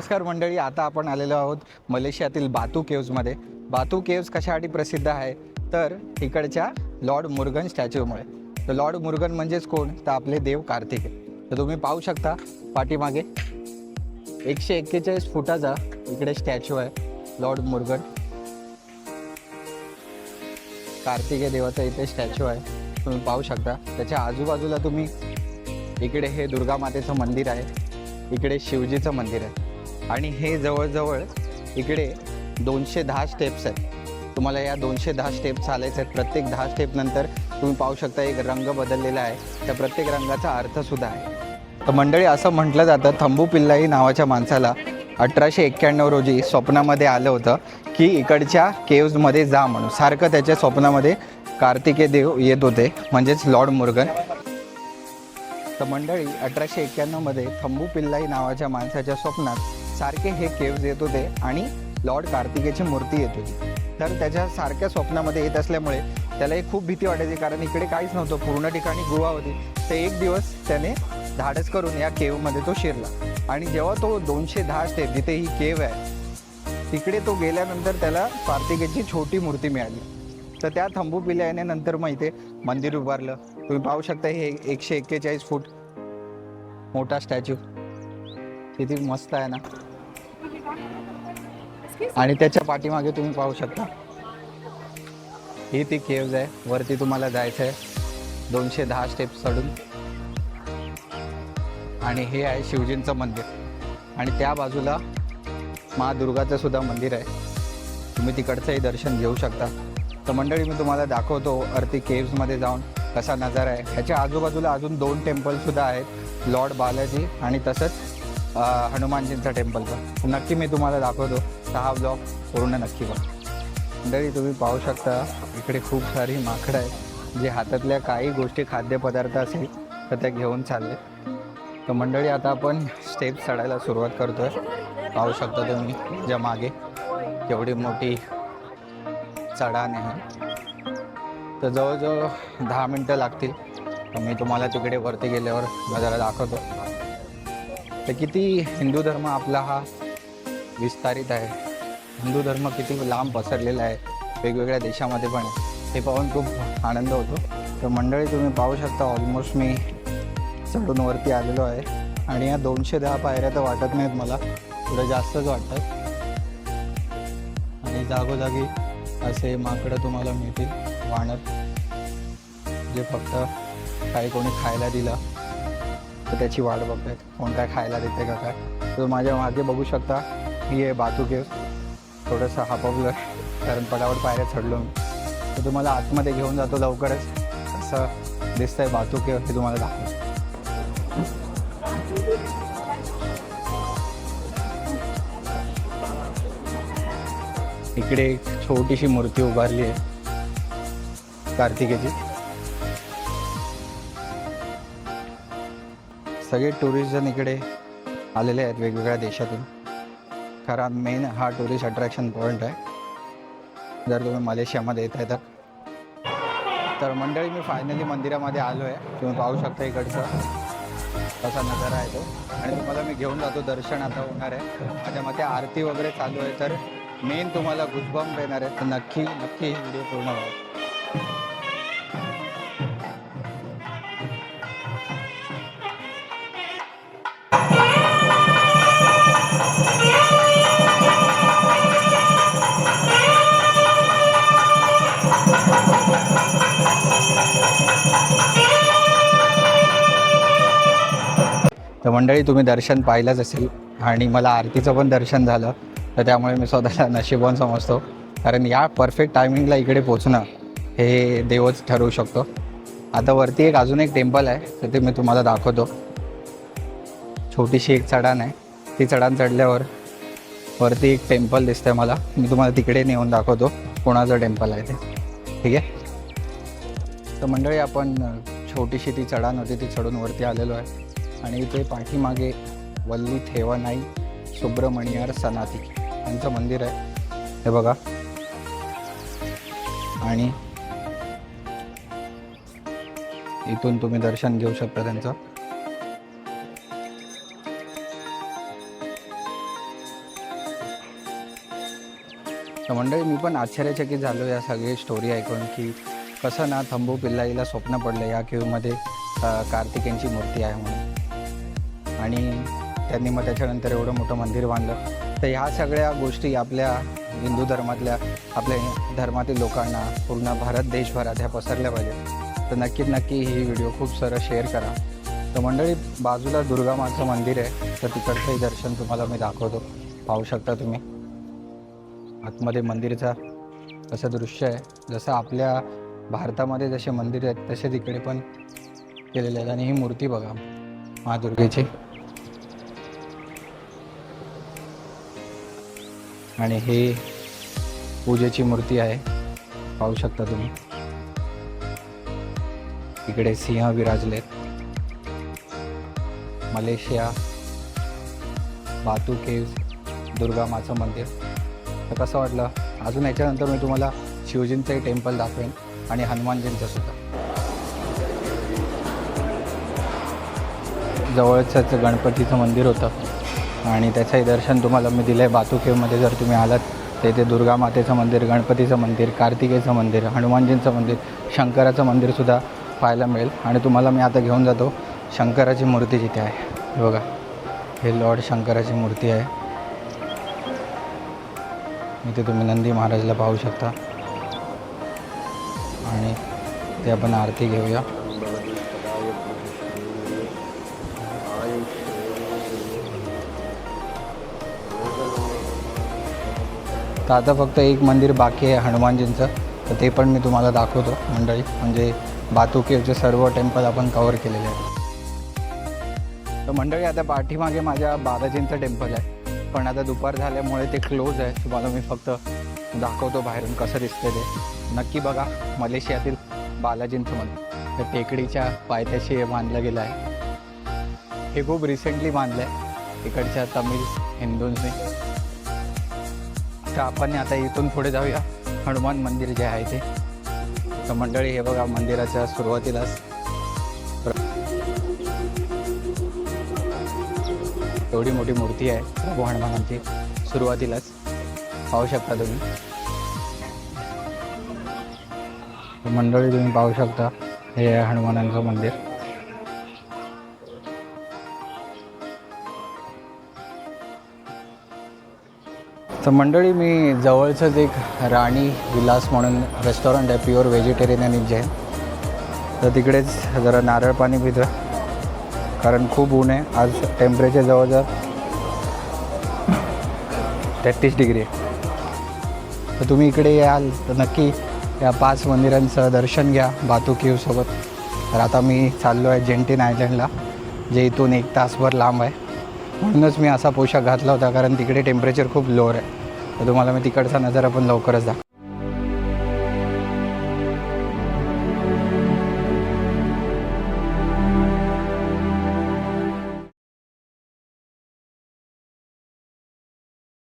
नमस्कार मंडळी, आता आपण आलेलो आहोत मलेशियातील बातू केव्जमध्ये. बातू केव्ज कशासाठी प्रसिद्ध आहे तर इकडच्या लॉर्ड मुर्गन स्टॅच्यूमुळे. तर लॉर्ड मुर्गन म्हणजेच कोण तर आपले देव कार्तिक. तर तुम्ही पाहू शकता पाठीमागे 141 फुटाचा इकडे स्टॅच्यू आहे लॉर्ड मुर्गन. कार्तिकेय देवाचा इथे स्टॅच्यू आहे, तुम्ही पाहू शकता. त्याच्या आजूबाजूला तुम्ही इकडे हे दुर्गा मातेचं मंदिर आहे, इकडे शिवजीचं मंदिर आहे आणि हे जवळजवळ इकडे 210 स्टेप्स आहेत. तुम्हाला या 210 स्टेप चालायचे आहेत. प्रत्येक 10 स्टेप नंतर तुम्ही पाहू शकता एक रंग बदललेला आहे, त्या प्रत्येक रंगाचा अर्थसुद्धा आहे. तर मंडळी, असं म्हटलं जातं थंबू पिल्लाई नावाच्या माणसाला 1891 रोजी स्वप्नामध्ये आलं होतं की इकडच्या केव्जमध्ये जा म्हणून. सारखं त्याच्या स्वप्नामध्ये कार्तिकेय देव येत होते, म्हणजेच लॉर्ड मुर्गन. तर मंडळी 1891मध्ये थंबू पिल्लाई नावाच्या माणसाच्या स्वप्नात सारखे हे केव्ज येत होते आणि लॉर्ड कार्तिकेयची मूर्ती येत होती. तर त्याच्या सारख्या स्वप्नामध्ये येत असल्यामुळे त्याला एक खूप भीती वाटायची, कारण इकडे काहीच नव्हतं, पूर्ण ठिकाणी गुहा होती. तर एक दिवस त्याने धाडस करून या केव्हमध्ये तो शिरला आणि जेव्हा तो 210 स्टेप जिथे ही केव्ह आहे तिकडे तो गेल्यानंतर त्याला कार्तिकेयची छोटी मूर्ती मिळाली. तर त्या थंबू पिल्लाईने नंतर मग इथे मंदिर उभारलं. तुम्ही पाहू शकता हे 141 फूट मोठा स्टॅच्यू किती मस्त आहे ना. आणि त्याच्या पाठीमागे तुम्ही पाहू शकता ही ती केव्ज आहे. वरती तुम्हाला जायचं आहे 210 स्टेप चढून. आणि हे आहे शिवजींचं मंदिर आणि त्या बाजूला महादुर्गाचं सुद्धा मंदिर आहे, तुम्ही तिकडचंही दर्शन घेऊ शकता. तर मंडळी, मी तुम्हाला दाखवतो अर्ती केव्जमध्ये जाऊन कसा नजारा आहे. ह्याच्या आजूबाजूला अजून 2 टेम्पलसुद्धा आहेत, लॉर्ड बालाजी आणि तसंच हनुमानजींचा टेम्पल पण. नक्की मी तुम्हाला दाखवतो, तर हा ब्लॉग पूर्ण नक्की बघा. मंडळी, तुम्ही पाहू शकता इकडे खूप सारी माकडं आहेत, जे हातातल्या काही गोष्टी खाद्यपदार्थ असेल तर त्या घेऊन चालले. तर मंडळी, आता आपण स्टेप चढायला सुरुवात करतो आहे. पाहू शकता तुम्ही ज्या मागे केवढी मोठी चढाण आहे. तर जवळजवळ 10 मिनटं लागतील. तर मी तुम्हाला तिकडे वरती गेल्यावर नजारा दाखवतो. तर किती हिंदू धर्म आपला हा विस्तारित आहे, हिंदू धर्म किती लांब पसरलेला आहे, वेगवेगळ्या देशामध्ये पण. हे पाहून खूप आनंद होतो. तर मंडळी, तुम्ही पाहू शकता ऑलमोस्ट मी चढून वरती आलेलो आहे आणि या 210 पायऱ्या तर वाटत नाहीत मला, थोडं जास्तच वाटतात. आणि जागोजागी असे माकडं तुम्हाला मिळतील, वानर, जे फक्त काही कोणी खायला दिलं तर त्याची वाट बघतायत, कोण काय खायला देते का काय. तर माझ्या मागे बघू शकता ही आहे बातू केव्ज. थोडंसं हापवलं कारण पटापट पायऱ्या चढलो मी. तर तुम्हाला आतमध्ये घेऊन जातो लवकरच. असं दिसतंय बातू केव्ज, हे तुम्हाला दाखवतो. इकडे एक छोटीशी मूर्ती उभारली आहे कार्तिकेयची. सगळे टुरिस्ट जण इकडे आलेले आहेत वेगवेगळ्या देशातून. खरा मेन हा टुरिस्ट अट्रॅक्शन पॉईंट आहे जर तुम्ही मलेशियामध्ये येत आहे तर. मंडळी, मी फायनली मंदिरामध्ये आलो आहे. तुम्ही पाहू शकता इकडचं कसा नजारा आहे तो. आणि तुम्हाला मी घेऊन जातो, दर्शन आता होणार आहे. माझ्या मते आरती वगैरे चालू आहे, तर मेन तुम्हाला गुजबंब येणार आहे. तर नक्की नक्की ही व्हिडिओ पूर्ण व्हावा. तर मंडळी, तुम्ही दर्शन पाहिलंच असेल आणि मला आरतीचं पण दर्शन झालं. तर त्यामुळे मी स्वतःला नशीबवान समजतो, कारण या परफेक्ट टायमिंगला इकडे पोचणं हे देवच ठरवू शकतो. आता वरती अजून एक टेम्पल आहे, तर ते मी तुम्हाला दाखवतो. छोटीशी एक चढाण आहे, ती चढाण चढल्यावर वरती एक टेम्पल दिसतंय मला. मी तुम्हाला तिकडे नेऊन दाखवतो कोणाचं टेम्पल आहे ते, ठीक आहे. तर मंडळी, आपण छोटीशी ती चढाण होती ती चढून वरती आलेलो आहे आणि इथे पाठीमागे वल्ली थेवानाई सुब्रमणियार सनाती यांचं मंदिर आहे, हे बघा. आणि इथून तुम्ही दर्शन घेऊ शकता त्यांचं. तर मंडळी मी पण आश्चर्यचकित झालो या सगळी स्टोरी ऐकून की कसं ना थंबू पिल्लाईला स्वप्न पडलं या केव्हमध्ये कार्तिकेयांची मूर्ती आहे म्हणून, आणि त्यांनी मग त्याच्यानंतर एवढं मोठं मंदिर बांधलं. तर ह्या सगळ्या गोष्टी आपल्या हिंदू धर्मातल्या आपल्या धर्मातील लोकांना पूर्ण भारत देशभरात ह्या पसरल्या पाहिजे. तर नक्की ही व्हिडिओ खूप सारं शेअर करा. तर मंडळी बाजूला दुर्गा माचं मंदिर आहे, तर तिकडचंही दर्शन तुम्हाला मी दाखवतो. पाहू शकता तुम्ही आतमध्ये मंदिरचा असं दृश्य आहे. जसं आपल्या भारतामध्ये जसे मंदिर आहेत तसे तिकडे पण केलेले आहेत. आणि ही मूर्ती बघा माँ दुर्गेची, आणि हे पूजेची मूर्ती आहे. पाहू शकता तुम्ही इकडे सिंह विराजलेत. मलेशिया बातू केव्ज दुर्गा माचं मंदिर. तर कसं वाटलं? अजून याच्यानंतर मी तुम्हाला शिवजींचंही टेम्पल दाखवेन आणि हनुमानजींचं सुद्धा. जवळचंच गणपतीचं मंदिर होतं आणि त्याचंही दर्शन तुम्हाला मी दिलं आहे. बातू केव्हमध्ये जर तुम्ही आलात तर इथे दुर्गा मातेचं मंदिर, गणपतीचं मंदिर, कार्तिकेयचं मंदिर, हनुमानजींचं मंदिर, शंकराचं मंदिरसुद्धा पाहायला मिळेल. आणि तुम्हाला मी आता घेऊन जातो शंकराची मूर्ती जिथे आहे. हे बघा, हे लॉर्ड शंकराची मूर्ती आहे. इथे तुम्ही नंदी महाराजला पाहू शकता आणि ते आपण आरती घेऊया. तर आता फक्त एक मंदिर बाकी आहे हनुमानजींचं, तर ते पण मी तुम्हाला दाखवतो मंडळी. म्हणजे बातू केव्हचे सर्व टेम्पल आपण कवर केलेले आहे. तर मंडळी आता पाठीमागे माझ्या बालाजींचं टेम्पल आहे, पण आता दुपार झाल्यामुळे ते क्लोज आहे. तुम्हाला मी फक्त दाखवतो बाहेरून कसं दिसतं ते. नक्की बघा, मलेशियातील बालाजींचं मंदिर त्या टेकडीच्या पायथ्याशी बांधलं गेलं आहे. हे खूप रिसेंटली बांधलं आहे इकडच्या तमिळ हिंदूंनी. तर आपण आता इथून पुढे जाऊया हनुमान मंदिर जे आहे ते. तर मंडळी हे बघा, मंदिराच्या सुरुवातीलाच एवढी मोठी मूर्ती आहे प्रभू हनुमानांची. सुरुवातीलाच पाहू शकता तुम्ही. मंडळी तुम्ही पाहू शकता हे आहे हनुमानांचं मंदिर. तर मंडळी मी जवळचंच एक राणी विलास म्हणून रेस्टॉरंट आहे, प्युअर व्हेजिटेरियन आणि जैन. तर तिकडेच जरा नारळ पाणी पितं, कारण खूप ऊन आहे. आज टेम्परेचर जवळजवळ 33 डिग्री आहे. तर तुम्ही इकडे याल तर नक्की या 5 मंदिरांचं दर्शन घ्या बातू केव्हसोबत. तर आता मी चाललो आहे जेंटिन आयलंडला, जे इथून 1 तासभर लांब आहे. म्हणूनच मी असा पोशाख घातला होता, कारण तिकडे टेम्परेचर खूप लोअर आहे. तर तुम्हाला मी तिकडचा नजारा पण लवकरच दाखवतो.